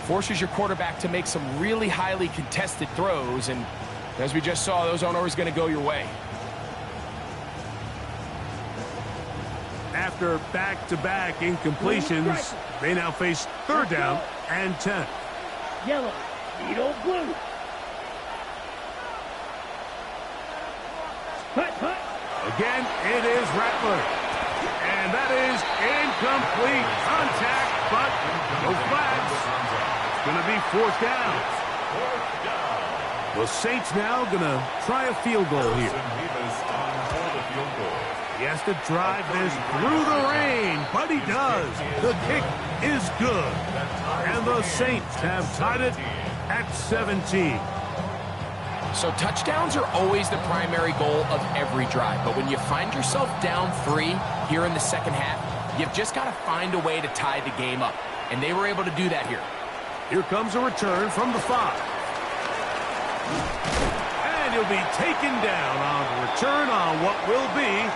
Speaker 3: forces your quarterback to make some really highly contested throws. And as we just saw, those aren't always going to go your way.
Speaker 2: After back-to-back incompletions, they now face third down and 10.
Speaker 1: Yellow. Needle blue. Hut, hut.
Speaker 2: Again, it is Rattler. And that is incomplete. Contact, but no flags. It's going to be fourth down. The Saints now going to try a field goal here. He has to drive this through the rain, but he does. The kick is good. And the Saints have tied it at 17.
Speaker 3: So touchdowns are always the primary goal of every drive. But when you find yourself down 3 here in the second half, you've just got to find a way to tie the game up. And they were able to do that here.
Speaker 2: Here comes a return from the 5. And he'll be taken down on the return on what will be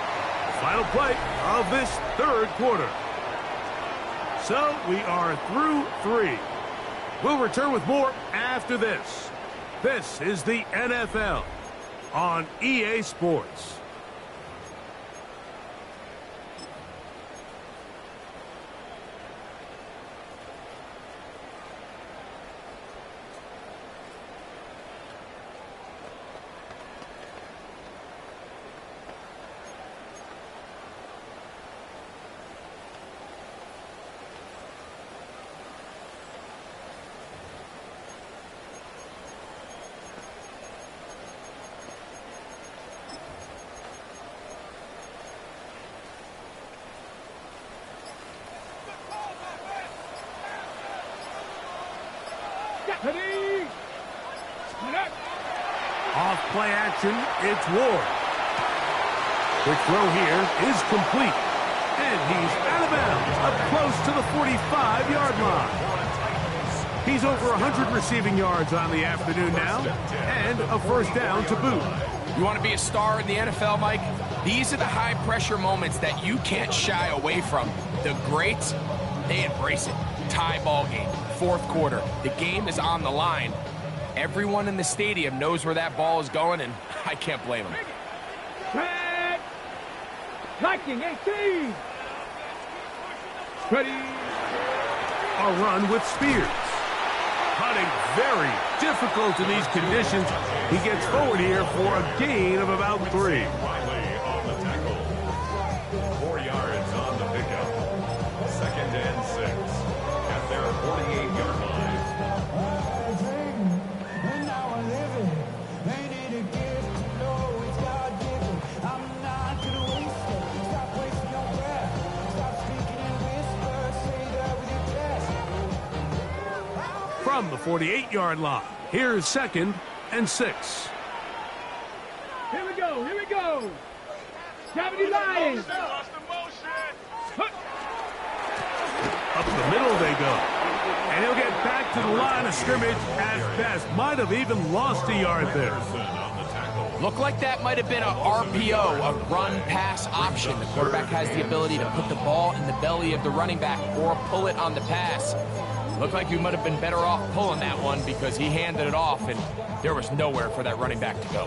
Speaker 2: the final play of this third quarter. So we are through 3. We'll return with more after this. This is the NFL on EA Sports.
Speaker 1: Ready.
Speaker 2: Off play action, it's Ward. Quick throw here is complete. And he's out of bounds, up close to the 45-yard line. He's over 100 receiving yards on the afternoon now, and a first down to boot.
Speaker 3: You want to be a star in the NFL, Mike? These are the high-pressure moments that you can't shy away from. The greats, they embrace it. Tie ball game, fourth quarter. The game is on the line. Everyone in the stadium knows where that ball is going, and I can't blame them.
Speaker 1: Red. Viking 18. Ready.
Speaker 2: A run with Spears. Hunting very difficult in these conditions. He gets forward here for a gain of about 3.
Speaker 4: Riley on the tackle. 4 yards on the pickup. 2nd and 6 at their 48-yard line.
Speaker 2: From the 48-yard line, here's 2nd and 6.
Speaker 1: Here we go. Here we go. Gravity Lions.
Speaker 2: Up the middle they go. And he'll get back to the line of scrimmage at best. Might have even lost a yard there.
Speaker 3: Looked like that might have been a RPO, a run-pass option. The quarterback has the ability to put the ball in the belly of the running back or pull it on the pass. Looked like he might have been better off pulling that one because he handed it off, and there was nowhere for that running back to go.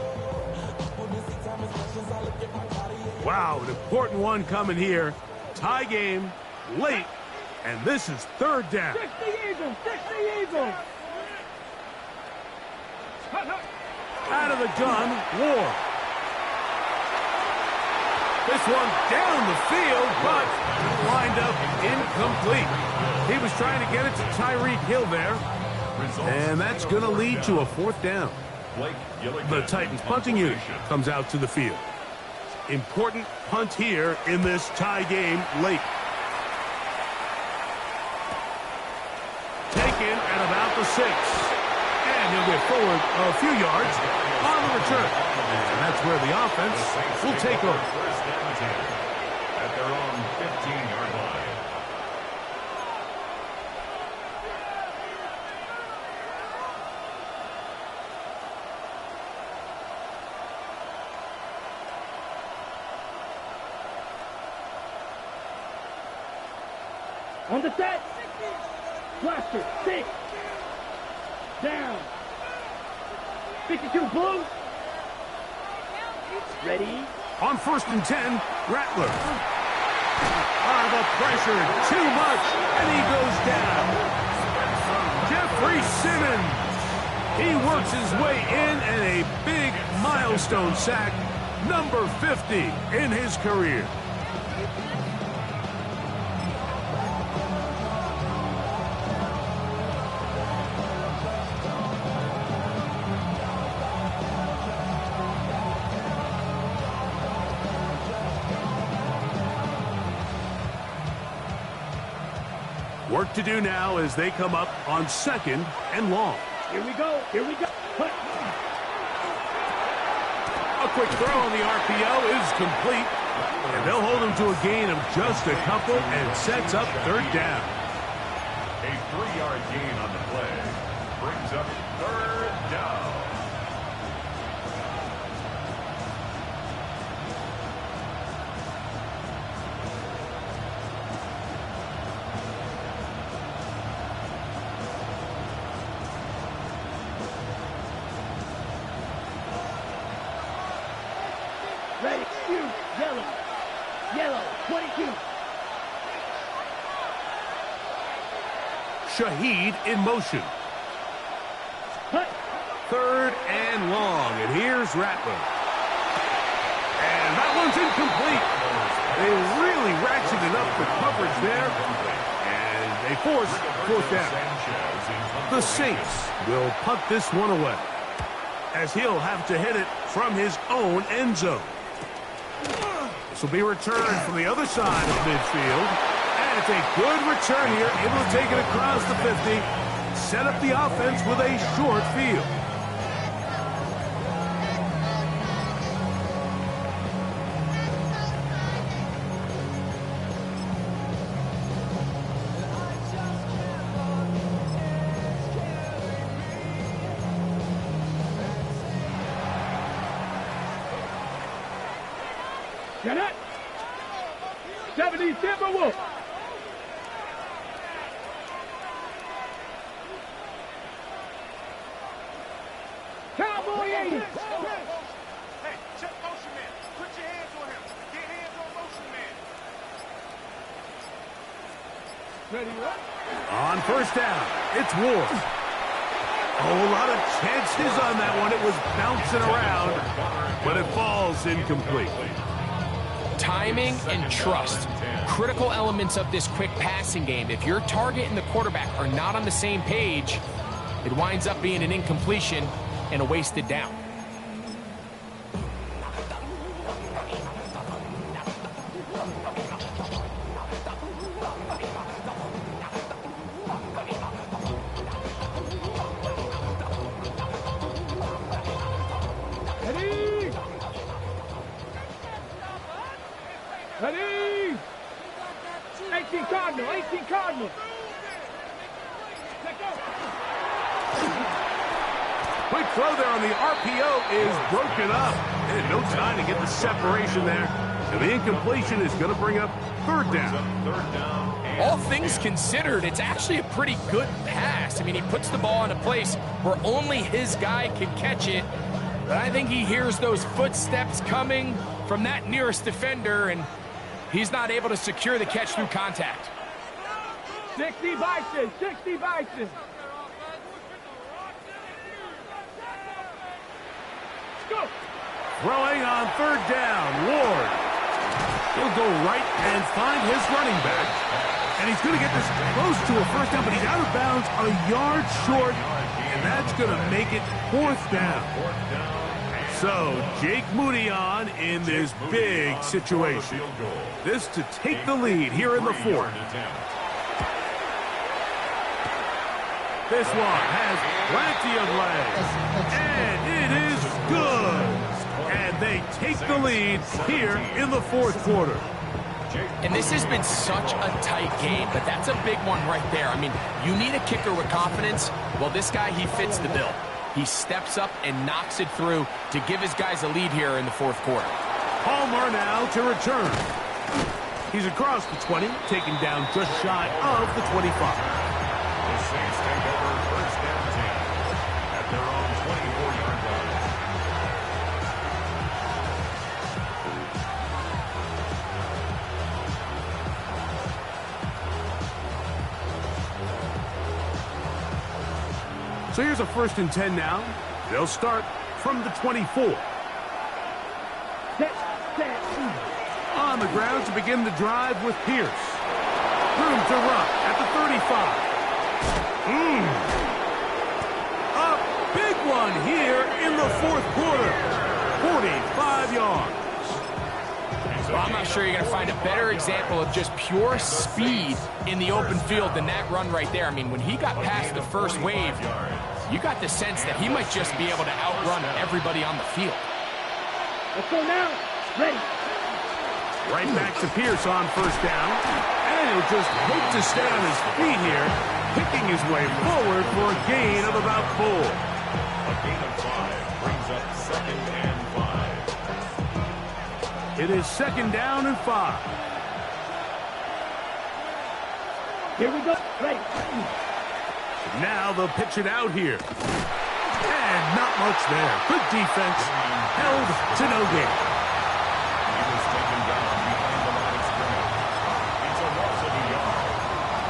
Speaker 2: Wow, an important one coming here. Tie game, late, and this is 3rd down.
Speaker 1: 60 Eagles. 60 Eagles.
Speaker 2: Out of the gun, Ward. This one down the field, but lined up incomplete. He was trying to get it to Tyreek Hill there, and that's going to lead to a 4th down. The Titans punting unit comes out to the field. Important punt here in this tie game late. Taken at about the 6. And he'll get forward a few yards on the return. And that's where the offense will take over.
Speaker 4: At their own 15-yard line.
Speaker 1: On the set. Blaster. 6. Down. 52 blue. Ready.
Speaker 2: On 1st and 10, Rattler. The pressure, too much, and he goes down. Jeffrey Simmons. He works his way in, and a big milestone sack, number 50 in his career. Work to do now as they come up on 2nd and long.
Speaker 1: Here we go. Here we go. Put.
Speaker 2: A quick throw on the RPO is complete. And they'll hold him to a gain of just a couple and sets up 3rd down.
Speaker 4: A 3-yard gain on the play brings up 3rd down.
Speaker 1: Ready. Shoot. Yellow. Yellow. 22.
Speaker 2: Shaheed in motion.
Speaker 1: Put.
Speaker 2: 3rd and long. And here's Rattler. And that one's incomplete. They really ratcheted up the coverage there. And they force 4th down. The Saints will punt this one away, as he'll have to hit it from his own end zone. This will be returned from the other side of midfield. And it's a good return here, able to take it across the 50, set up the offense with a short field.
Speaker 1: Get it? 70 Timberwolves. Cowboy 80.
Speaker 6: Hey, check motion man. Put your hands on him. Get hands on motion man.
Speaker 1: Ready, what?
Speaker 2: On first down, it's Ward. Oh, a lot of chances on that one. It was bouncing around, but it falls incomplete.
Speaker 3: Timing and trust, critical elements of this quick passing game. If your target and the quarterback are not on the same page, it winds up being an incompletion and a wasted down.
Speaker 1: Ready? Ready? 18 Cardinal, 18 Cardinal. Let go.
Speaker 2: Quick throw there on the RPO is broken up. And no time to get the separation there. And the incompletion is going to bring up third down.
Speaker 4: Third down and
Speaker 3: All things considered, it's actually a pretty good pass. I mean, he puts the ball in a place where only his guy can catch it. But I think he hears those footsteps coming from that nearest defender, and he's not able to secure the catch through contact.
Speaker 1: 60 Bison, 60 Bison. Let's go.
Speaker 2: Throwing on third down, Ward. He'll go right and find his running back. And he's going to get this close to a first down, but he's out of bounds a yard short, and that's going to make it fourth down. So, Jake Moody on in this big situation. This to take the lead here in the fourth. This one has plenty of legs, and it is good. And they take the lead here in the fourth quarter.
Speaker 3: And this has been such a tight game, but that's a big one right there. I mean, you need a kicker with confidence. Well, this guy, he fits the bill. He steps up and knocks it through to give his guys a lead here in the fourth quarter.
Speaker 2: Palmer now to return. He's across the 20, taken down just shy of the 25.
Speaker 4: the Saints take over first down 10 at their own 24-yard line.
Speaker 2: So here's a 1st and 10 now. They'll start from the 24. On the ground to begin the drive with Pierce. Room to run at the 35. A big one here in the fourth quarter. 45 yards.
Speaker 3: Well, I'm not sure you're going to find a better example of just pure speed in the open field than that run right there. I mean, when he got past the first wave, you got the sense that he might just be able to outrun everybody on the field.
Speaker 1: Let's go now. Ready.
Speaker 2: Right back to Pierce on first down. And he'll just hope to stay on his feet here, picking his way forward for a gain of about 4.
Speaker 4: A gain of 5 brings up 2nd and 5.
Speaker 2: It is 2nd down and 5.
Speaker 1: Here we go. Ready.
Speaker 2: Now they'll pitch it out here. And not much there. Good defense. Held to no gain.
Speaker 4: He was taken down behind the line of scrimmage. It's a loss of a yard.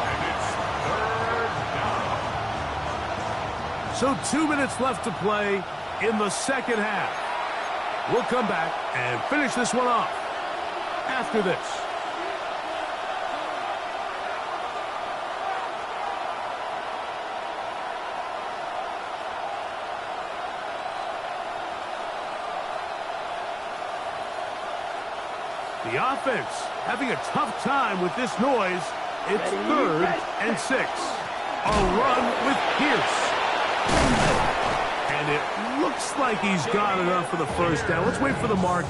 Speaker 4: And it's 3rd down.
Speaker 2: So 2 minutes left to play in the second half. We'll come back and finish this one off after this. The offense having a tough time with this noise. It's 3rd and 6. A run with Pierce. And it looks like he's got enough for the first down. Let's wait for the mark.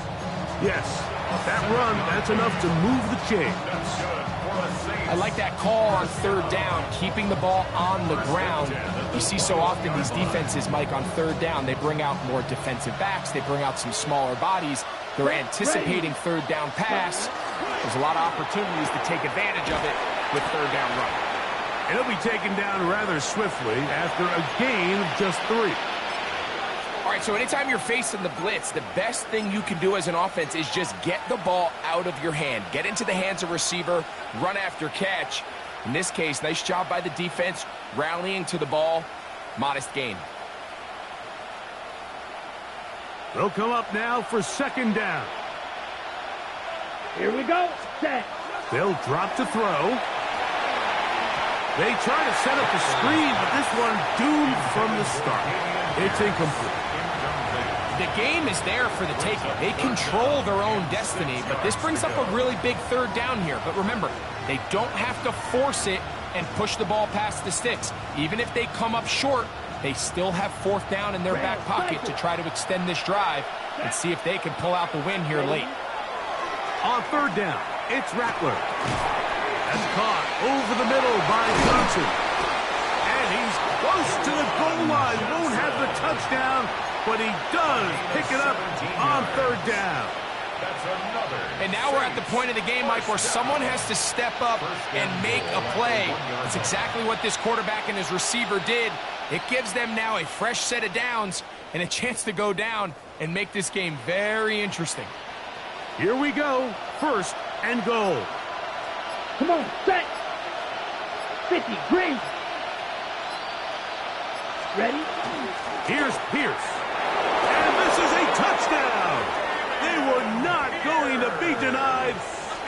Speaker 2: Yes, that run, that's enough to move the chains.
Speaker 4: That's good for a Saints.
Speaker 3: I like that call on 3rd down, keeping the ball on the ground. You see so often these defenses, Mike, on 3rd down, they bring out more defensive backs, they bring out some smaller bodies, They're anticipating third down pass. There's a lot of opportunities to take advantage of it with third down run.
Speaker 2: And he'll be taken down rather swiftly after a gain of just 3.
Speaker 3: All right, so anytime you're facing the blitz, the best thing you can do as an offense is just get the ball out of your hand. Get into the hands of receiver, run after catch. In this case, nice job by the defense, rallying to the ball. Modest gain.
Speaker 2: They'll come up now for second down.
Speaker 1: Here we go. Set.
Speaker 2: They'll drop to throw. They try to set up the screen, but this one doomed from the start. It's incomplete.
Speaker 3: The game is there for the taking. They control their own destiny, but this brings up a really big third down here. But remember, they don't have to force it and push the ball past the sticks. Even if they come up short, they still have fourth down in their back pocket to try to extend this drive and see if they can pull out the win here late.
Speaker 2: On third down, it's Rattler. That's caught over the middle by Johnson. And he's close to the goal line. Won't have the touchdown, but he does pick it up on third down.
Speaker 3: And now we're at the point of the game, Mike, where someone has to step up and make a play. That's exactly what this quarterback and his receiver did. It gives them now a fresh set of downs and a chance to go down and make this game very interesting.
Speaker 2: Here we go. First and goal.
Speaker 1: Come on, set. 50, green. Ready?
Speaker 2: Here's Pierce. And this is a touchdown. They were not going to be denied,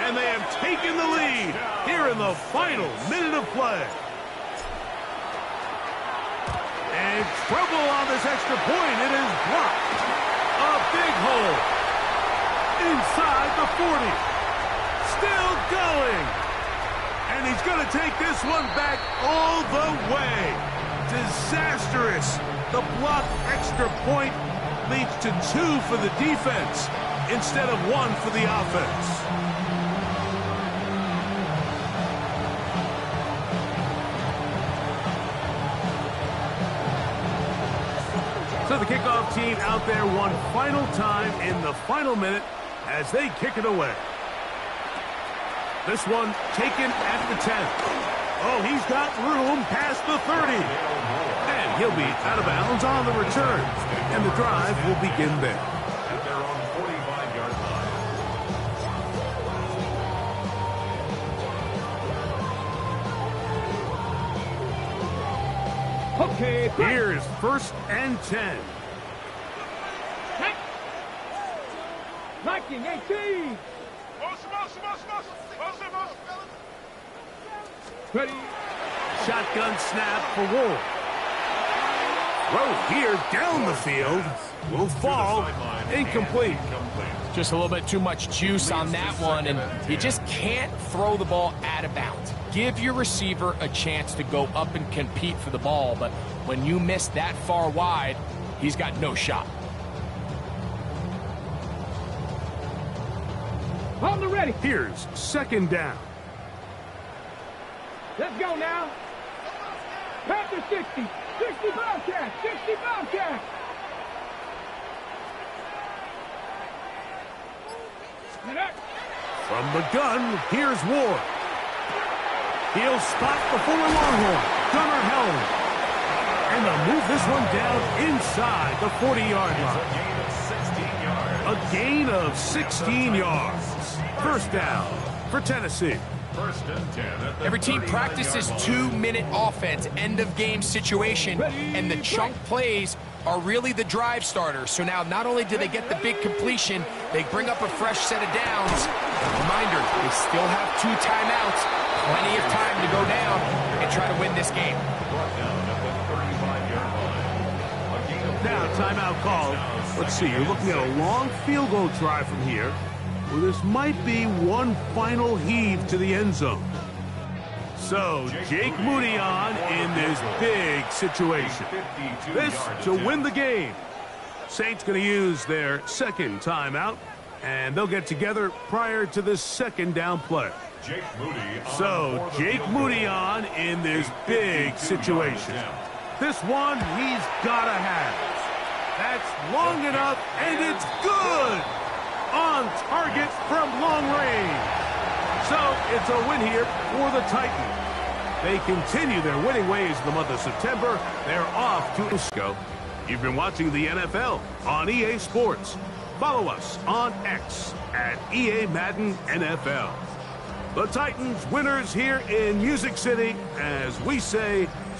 Speaker 2: and they have taken the lead here in the final minute of play. And trouble on this extra point. It is blocked. A big hole. Inside the 40. Still going. And he's going to take this one back all the way. Disastrous. The blocked extra point leads to 2 for the defense instead of 1 for the offense. So the kickoff team out there one final time in the final minute as they kick it away. This one taken at the 10. Oh, he's got room past the 30. And he'll be out of bounds on the return. And the drive will begin there.
Speaker 4: At their own 45-yard line.
Speaker 1: Okay.
Speaker 2: Here's first and 10.
Speaker 1: Knocking 18. Ready.
Speaker 2: Shotgun snap for Wolf. Throw here down the field. Will fall. Incomplete.
Speaker 3: Just a little bit too much juice on that one, and you just can't throw the ball out of bounds. Give your receiver a chance to go up and compete for the ball, but when you miss that far wide, he's got no shot.
Speaker 1: On the ready.
Speaker 2: Here's second down.
Speaker 1: Let's go now. Panther 60. 60 Bobcat. 60 Bobcat.
Speaker 2: From the gun, here's Ward. He'll spot the former Longhorn, Gunnar Helm. And they'll move this one down inside the 40-yard line. A gain of 16 yards. First down for Tennessee.
Speaker 4: First and 10 at the
Speaker 3: Every team
Speaker 4: 39-yard
Speaker 3: practices
Speaker 4: line.
Speaker 3: 2-minute offense, end-of-game situation, and the chunk plays are really the drive starters. So now not only do they get the big completion, they bring up a fresh set of downs. Reminder, they still have 2 timeouts, plenty of time to go down and try to win this game.
Speaker 4: Brought down at the 35-yard line. A gain of
Speaker 2: Now timeout called. Let's see, you're looking at a long field goal try from here. Well, this might be one final heave to the end zone. So, Jake Moody on in this big situation. This to win the game. Saints going to use their second timeout, and they'll get together prior to the second down play.
Speaker 4: Jake Moody.
Speaker 2: So, Jake Moody on in this big situation. This one he's got to have. That's long enough, and it's good! target from long range. So it's a win here for the Titans. They continue their winning ways in the month of September. They're off to go. You've been watching the NFL on EA Sports. Follow us on X at EA Madden NFL. The Titans winners here in Music City, as we say,